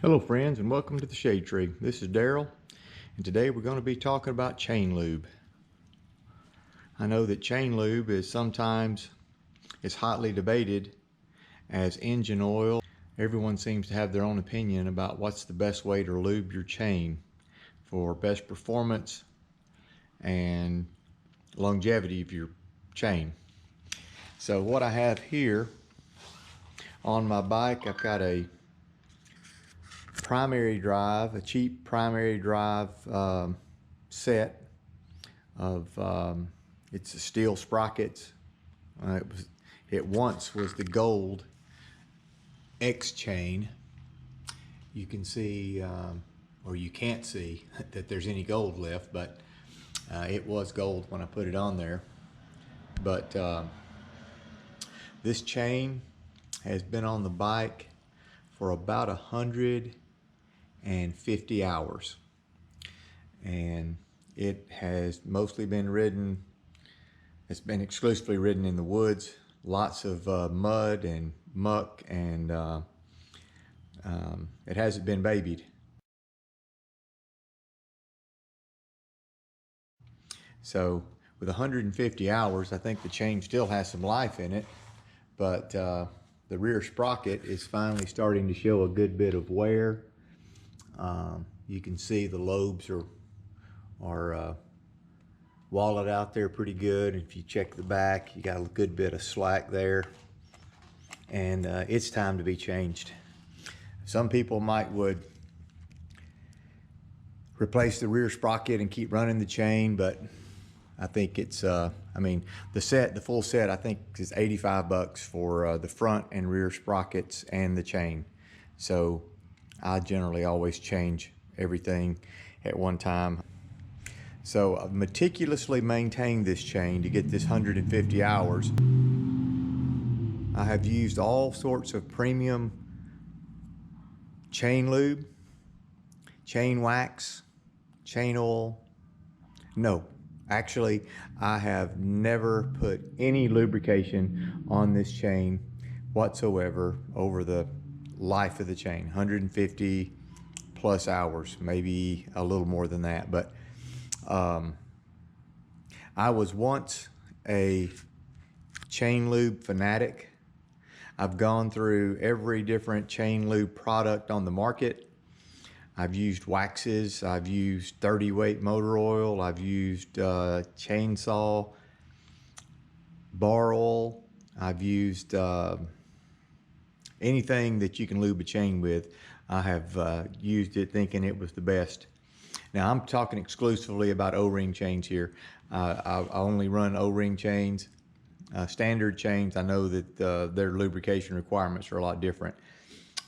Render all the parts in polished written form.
Hello friends, and welcome to the Shade Tree. This is Daryl, and today we're going to be talking about chain lube. I know that chain lube is sometimes hotly debated as engine oil. Everyone seems to have their own opinion about what's the best way to lube your chain for best performance and longevity of your chain. So what I have here on my bike, I've got a primary drive, a cheap primary drive set of it's a steel sprockets. It once was the gold X chain. You can see, or you can't see that there's any gold left, but it was gold when I put it on there. But this chain has been on the bike for about 150 hours, and it has mostly been ridden, it's been exclusively ridden in the woods, lots of mud and muck, and it hasn't been babied. So with 150 hours, I think the chain still has some life in it, but the rear sprocket is finally starting to show a good bit of wear. You can see the lobes are walled out there pretty good. If you check the back, you got a good bit of slack there, and it's time to be changed. Some people would replace the rear sprocket and keep running the chain, but I think it's I mean, the full set I think is 85 bucks for the front and rear sprockets and the chain. So I generally always change everything at one time. So I've meticulously maintained this chain to get this 150 hours. I have used all sorts of premium chain lube, chain wax, chain oil. No, actually, I have never put any lubrication on this chain whatsoever over the life of the chain, 150 plus hours, maybe a little more than that. But I was once a chain lube fanatic. I've gone through every different chain lube product on the market. I've used waxes, I've used 30 weight motor oil, I've used chainsaw bar oil, I've used anything that you can lube a chain with. I have used it thinking it was the best. Now I'm talking exclusively about O-ring chains here. I only run O-ring chains. Standard chains, I know that their lubrication requirements are a lot different.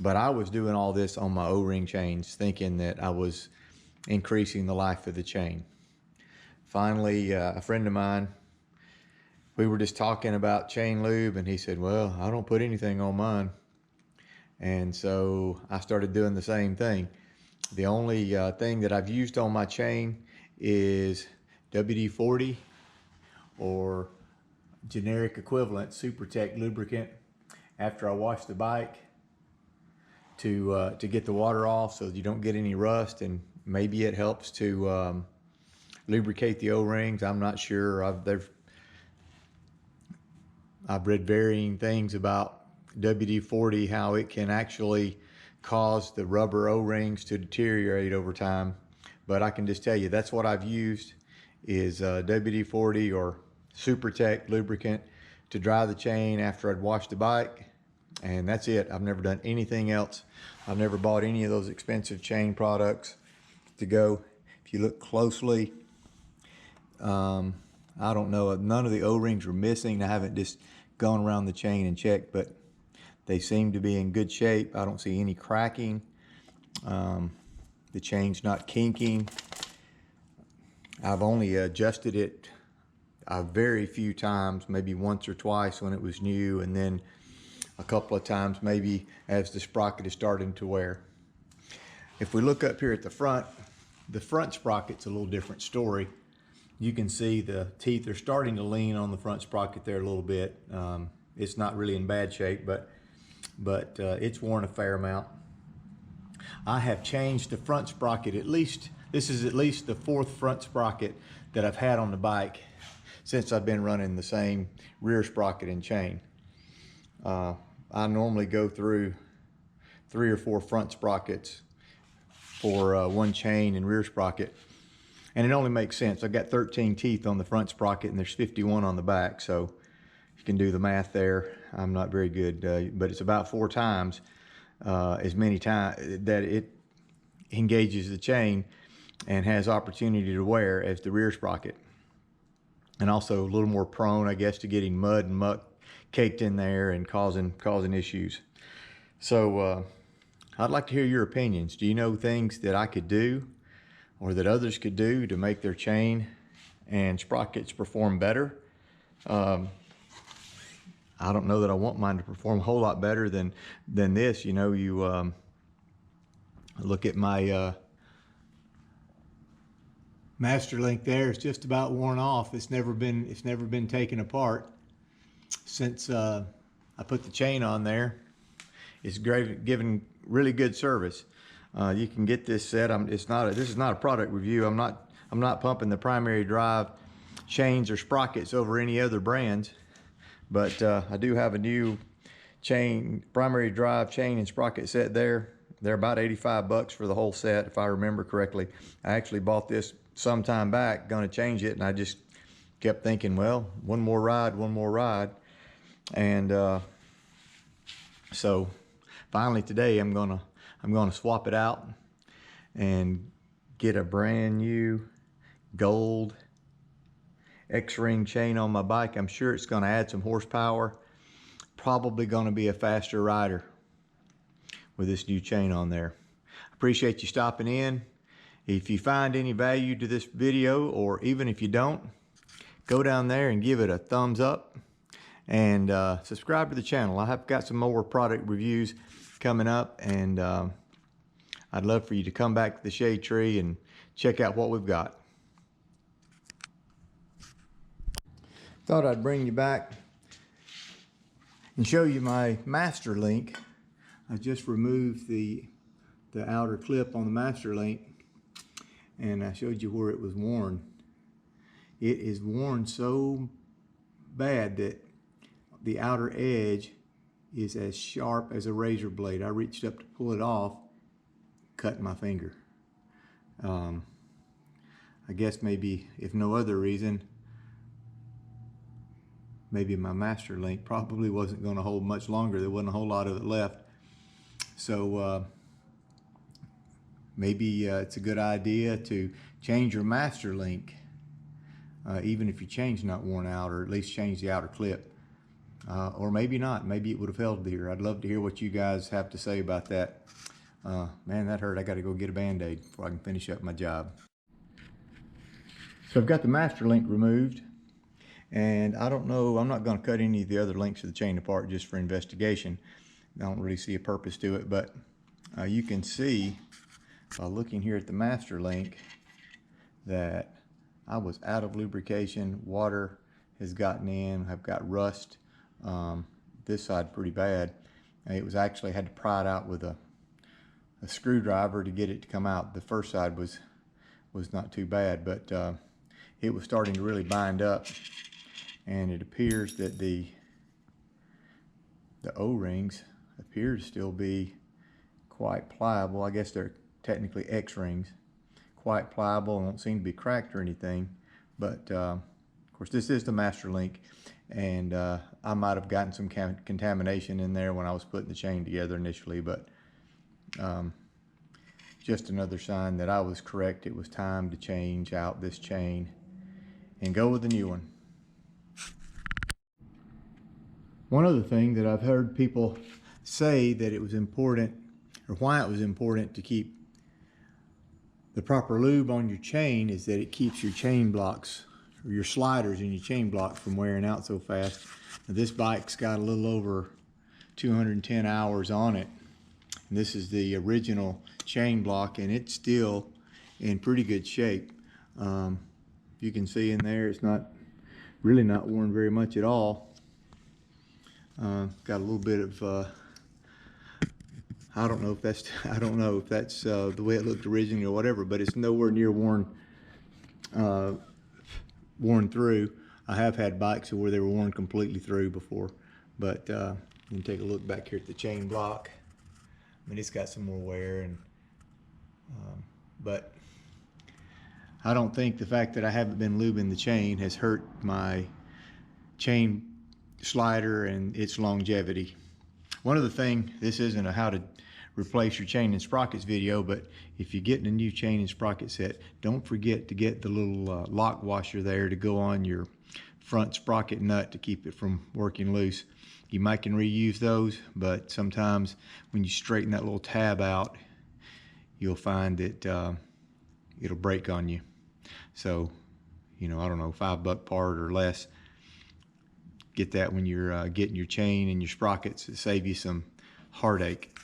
But I was doing all this on my O-ring chains thinking that I was increasing the life of the chain. Finally, a friend of mine, we were just talking about chain lube, and he said, well, I don't put anything on mine. And so I started doing the same thing. The only thing that I've used on my chain is WD-40 or generic equivalent SuperTech lubricant after I wash the bike to get the water off so you don't get any rust, and maybe it helps to lubricate the O-rings. I'm not sure. I've read varying things about WD-40, how it can actually cause the rubber O-rings to deteriorate over time. But I can just tell you that's what I've used is WD-40 or SuperTech lubricant to dry the chain after I'd washed the bike, and that's it. I've never done anything else. I've never bought any of those expensive chain products to go. If you look closely, I don't know, none of the O-rings were missing. I haven't just gone around the chain and checked, but they seem to be in good shape. I don't see any cracking. The chain's not kinking. I've only adjusted it very few times, maybe once or twice when it was new, and then a couple of times maybe as the sprocket is starting to wear. If we look up here at the front sprocket's a little different story. You can see the teeth are starting to lean on the front sprocket there a little bit. It's not really in bad shape, but it's worn a fair amount. I have changed the front sprocket at least, this is at least the 4th front sprocket that I've had on the bike since I've been running the same rear sprocket and chain. I normally go through 3 or 4 front sprockets for one chain and rear sprocket. And it only makes sense. I've got 13 teeth on the front sprocket and there's 51 on the back. So you can do the math there. I'm not very good, but it's about 4 times as many times that it engages the chain and has opportunity to wear as the rear sprocket. And also a little more prone, I guess, to getting mud and muck caked in there and causing issues. So I'd like to hear your opinions. Do you know things that I could do or that others could do to make their chain and sprockets perform better? I don't know that I want mine to perform a whole lot better than this. You know, you look at my master link there. It's just about worn off. It's never been taken apart since I put the chain on there. It's given really good service. You can get this set. This is not a product review. I'm not pumping the primary drive chains or sprockets over any other brands, but I do have a new primary drive chain and sprocket set there. They're about $85 for the whole set, if I remember correctly. I actually bought this some time back, gonna change it, and I just kept thinking, well, one more ride. And so finally today I'm gonna swap it out and get a brand new gold X-ring chain on my bike. I'm sure it's gonna add some horsepower. Probably gonna be a faster rider with this new chain on there. Appreciate you stopping in. If you find any value to this video, or even if you don't, go down there and give it a thumbs up and subscribe to the channel. I have got some more product reviews coming up, and I'd love for you to come back to the shade tree and check out what we've got. Thought I'd bring you back and show you my master link. I just removed the outer clip on the master link, and I showed you where it was worn. It is worn so bad that the outer edge is as sharp as a razor blade. I reached up to pull it off, cut my finger. I guess maybe, if no other reason, maybe my master link probably wasn't going to hold much longer. There wasn't a whole lot of it left. So maybe it's a good idea to change your master link, even if your chain's not worn out, or at least change the outer clip. Or maybe not. Maybe it would have held dear. I'd love to hear what you guys have to say about that. Man, that hurt. I got to go get a Band-Aid before I can finish up my job. So I've got the master link removed, and I don't know, I'm not going to cut any of the other links of the chain apart just for investigation. I don't really see a purpose to it, but you can see by looking here at the master link that I was out of lubrication. Water has gotten in. I've got rust. This side pretty bad. It was actually, had to pry it out with a screwdriver to get it to come out. The first side was not too bad, but it was starting to really bind up, and it appears that the O-rings appear to still be quite pliable. I guess they're technically X-rings. Quite pliable, don't seem to be cracked or anything, but of course this is the master link, and I might have gotten some contamination in there when I was putting the chain together initially, but just another sign that I was correct. It was time to change out this chain and go with the new one. One other thing that I've heard people say that it was important, or why it was important to keep the proper lube on your chain, is that it keeps your chain blocks, or your sliders in your chain block, from wearing out so fast. Now, this bike's got a little over 210 hours on it. And this is the original chain block, and it's still in pretty good shape. You can see in there, it's really not worn very much at all. Got a little bit of I don't know if that's the way it looked originally or whatever, but it's nowhere near worn through. I have had bikes where they were worn completely through before, but you can take a look back here at the chain block. I mean, it's got some more wear, and but I don't think the fact that I haven't been lubing the chain has hurt my chain slider and its longevity. One other thing, this isn't a how to replace your chain and sprockets video, but if you're getting a new chain and sprocket set, don't forget to get the little lock washer there to go on your front sprocket nut to keep it from working loose. You might can reuse those, but sometimes when you straighten that little tab out, you'll find that it'll break on you. So, you know, I don't know, $5 part or less. Get that when you're getting your chain and your sprockets to save you some heartache.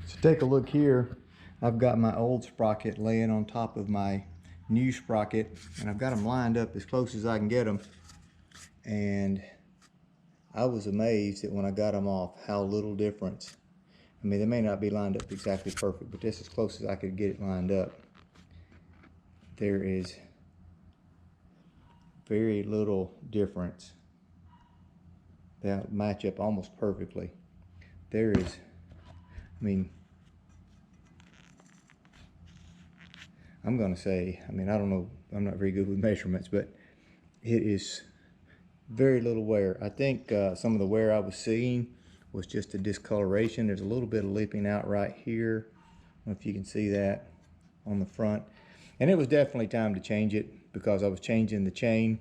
So take a look here. I've got my old sprocket laying on top of my new sprocket, and I've got them lined up as close as I can get them. And I was amazed that when I got them off, how little difference. I mean, they may not be lined up exactly perfect, but that's as close as I could get it lined up. There is very little difference. They match up almost perfectly. There is, I mean, I'm gonna say, I mean, I don't know, I'm not very good with measurements, but it is very little wear. I think some of the wear I was seeing was just a discoloration. There's a little bit of leaping out right here. I don't know if you can see that on the front. And it was definitely time to change it because I was changing the chain.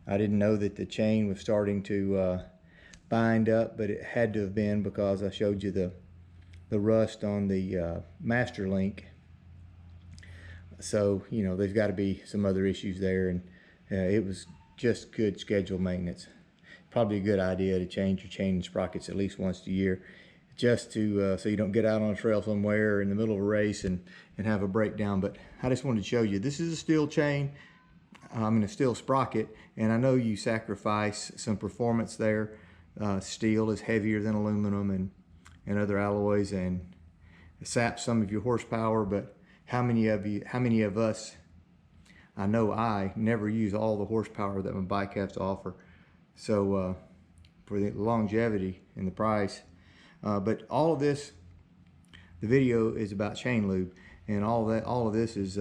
I didn't know that the chain was starting to bind up, but it had to have been because I showed you the rust on the master link. So, you know, there's got to be some other issues there, and it was just good scheduled maintenance. Probably a good idea to change your chain and sprockets at least once a year, just to so you don't get out on a trail somewhere or in the middle of a race and have a breakdown. But I just wanted to show you, this is a steel chain, a steel sprocket, and I know you sacrifice some performance there. Steel is heavier than aluminum and other alloys, and it saps some of your horsepower, but how many of us, I know I never use all the horsepower that my bike has to offer. So for the longevity and the price, but all of this, the video is about chain lube, and all of this is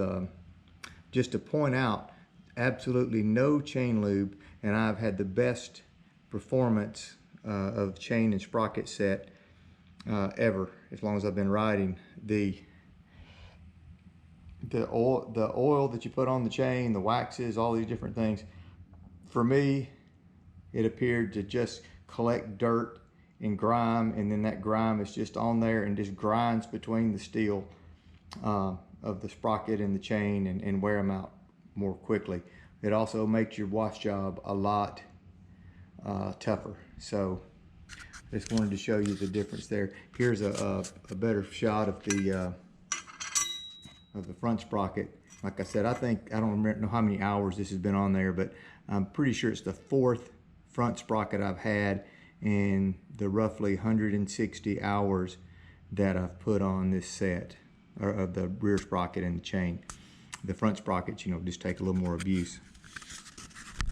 just to point out absolutely no chain lube, and I've had the best performance of chain and sprocket set ever, as long as I've been riding. The oil that you put on the chain, the waxes, all these different things, for me, it appeared to just collect dirt and grime, and then that grime is just on there and just grinds between the steel of the sprocket and the chain and wear them out more quickly. It also makes your wash job a lot tougher. So just wanted to show you the difference there. Here's a better shot of the front sprocket. Like I said, I don't know how many hours this has been on there, but I'm pretty sure it's the 4th front sprocket I've had in the roughly 160 hours that I've put on this set, or of the rear sprocket and the chain. The front sprockets, you know, just take a little more abuse.